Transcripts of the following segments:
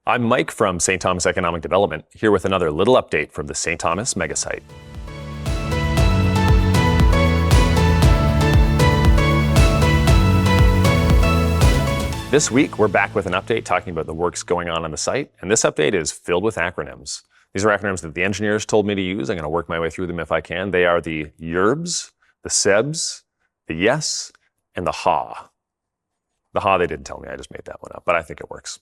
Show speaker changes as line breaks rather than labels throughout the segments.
I'm Mike from St. Thomas Economic Development, here with another little update from the St. Thomas megasite. This week, we're back with an update talking about the works going on the site, and this update is filled with acronyms. These are acronyms that the engineers told me to use. I'm going to work my way through them if I can. They are the YERBs, the SEBs, the YES, and the HA. The HA they didn't tell me, I just made that one up, but I think it works.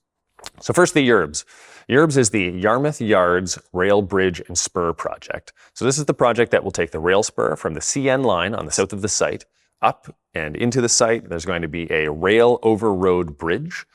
So first, the YERBs. YERBs is the Yarmouth Yards Rail Bridge and Spur project. So this is the project that will take the rail spur from the CN line on the south of the site up and into the site. There's going to be a rail over road bridge,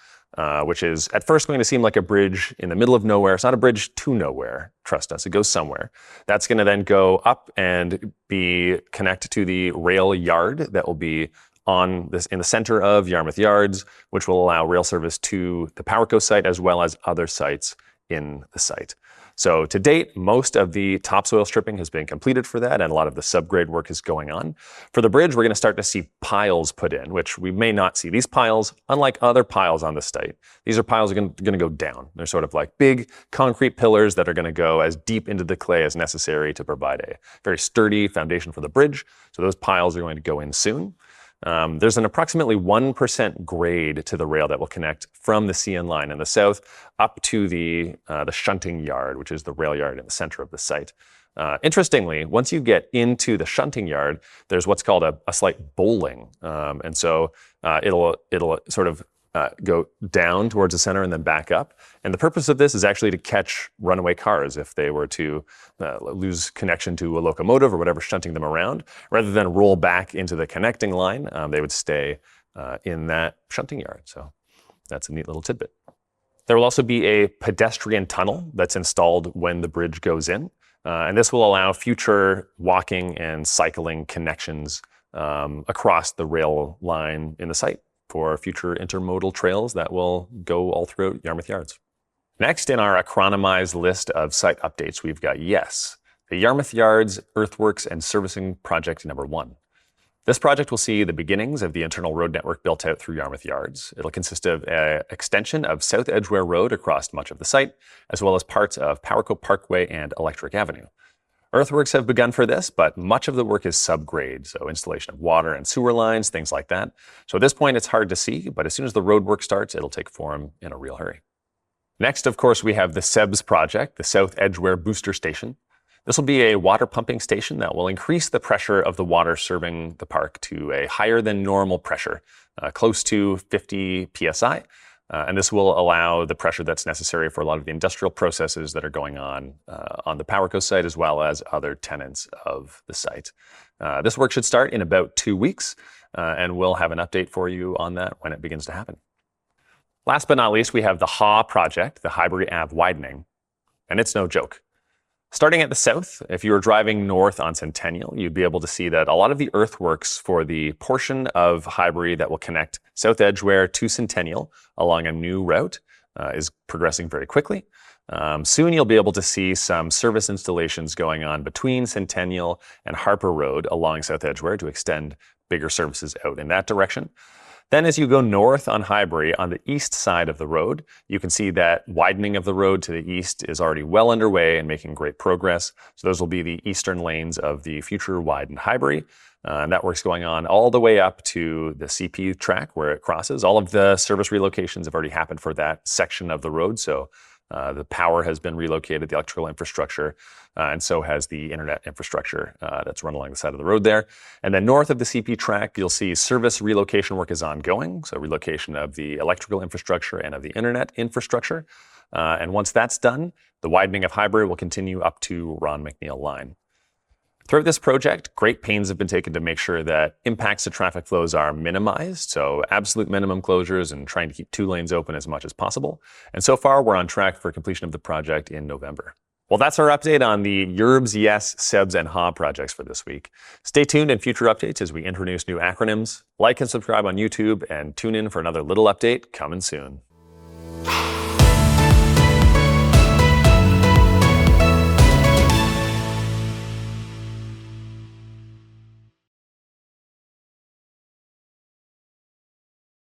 which is at first going to seem like a bridge in the middle of nowhere. It's not a bridge to nowhere. Trust us, it goes somewhere. That's going to then go up and be connected to the rail yard that will be in the center of Yarmouth Yards, which will allow rail service to the PowerCo site as well as other sites in the site. So to date, most of the topsoil stripping has been completed for that, and a lot of the subgrade work is going on. For the bridge, we're going to start to see piles put in, which we may not see. These piles, unlike other piles on the site, these are piles that are going to go down. They're sort of like big concrete pillars that are going to go as deep into the clay as necessary to provide a very sturdy foundation for the bridge. So those piles are going to go in soon. There's an approximately 1% grade to the rail that will connect from the CN line in the south up to the shunting yard, which is the rail yard in the center of the site. Interestingly, once you get into the shunting yard, there's what's called a slight bowling. And so it'll sort of go down towards the center and then back up. And the purpose of this is actually to catch runaway cars if they were to lose connection to a locomotive or whatever shunting them around. Rather than roll back into the connecting line, they would stay in that shunting yard. So that's a neat little tidbit. There will also be a pedestrian tunnel that's installed when the bridge goes in. And this will allow future walking and cycling connections across the rail line in the site for future intermodal trails that will go all throughout Yarmouth Yards. Next in our acronymized list of site updates, we've got YES, the Yarmouth Yards Earthworks and Servicing Project number 1. This project will see the beginnings of the internal road network built out through Yarmouth Yards. It'll consist of an extension of South Edgware Road across much of the site, as well as parts of PowerCo Parkway and Electric Avenue. Earthworks have begun for this, but much of the work is subgrade, so installation of water and sewer lines, things like that. So at this point, it's hard to see, but as soon as the road work starts, it'll take form in a real hurry. Next, of course, we have the SEBS project, the South Edgware Booster Station. This will be a water pumping station that will increase the pressure of the water serving the park to a higher than normal pressure, close to 50 psi. And this will allow the pressure that's necessary for a lot of the industrial processes that are going on the PowerCo site, as well as other tenants of the site. This work should start in about 2 weeks, and we'll have an update for you on that when it begins to happen. Last but not least, we have the HA project, the Highbury Ave Widening, and it's no joke. Starting at the south, if you were driving north on Centennial, you'd be able to see that a lot of the earthworks for the portion of Highbury that will connect South Edgware to Centennial along a new route is progressing very quickly. Soon you'll be able to see some service installations going on between Centennial and Harper Road along South Edgware to extend bigger services out in that direction. Then as you go north on Highbury, on the east side of the road, you can see that widening of the road to the east is already well underway and making great progress. So those will be the eastern lanes of the future widened Highbury. And that work's going on all the way up to the CP track where it crosses. All of the service relocations have already happened for that section of the road. So the power has been relocated, the electrical infrastructure, and so has the internet infrastructure that's run along the side of the road there. And then north of the CP track, you'll see service relocation work is ongoing. So relocation of the electrical infrastructure and of the internet infrastructure. And once that's done, the widening of Highbury will continue up to Ron McNeil Line. Throughout this project, great pains have been taken to make sure that impacts to traffic flows are minimized, so absolute minimum closures and trying to keep 2 lanes open as much as possible. And so far, we're on track for completion of the project in November. Well, that's our update on the YERBs, YES, SEBs, and HA projects for this week. Stay tuned in future updates as we introduce new acronyms. Like and subscribe on YouTube, and tune in for another little update coming soon.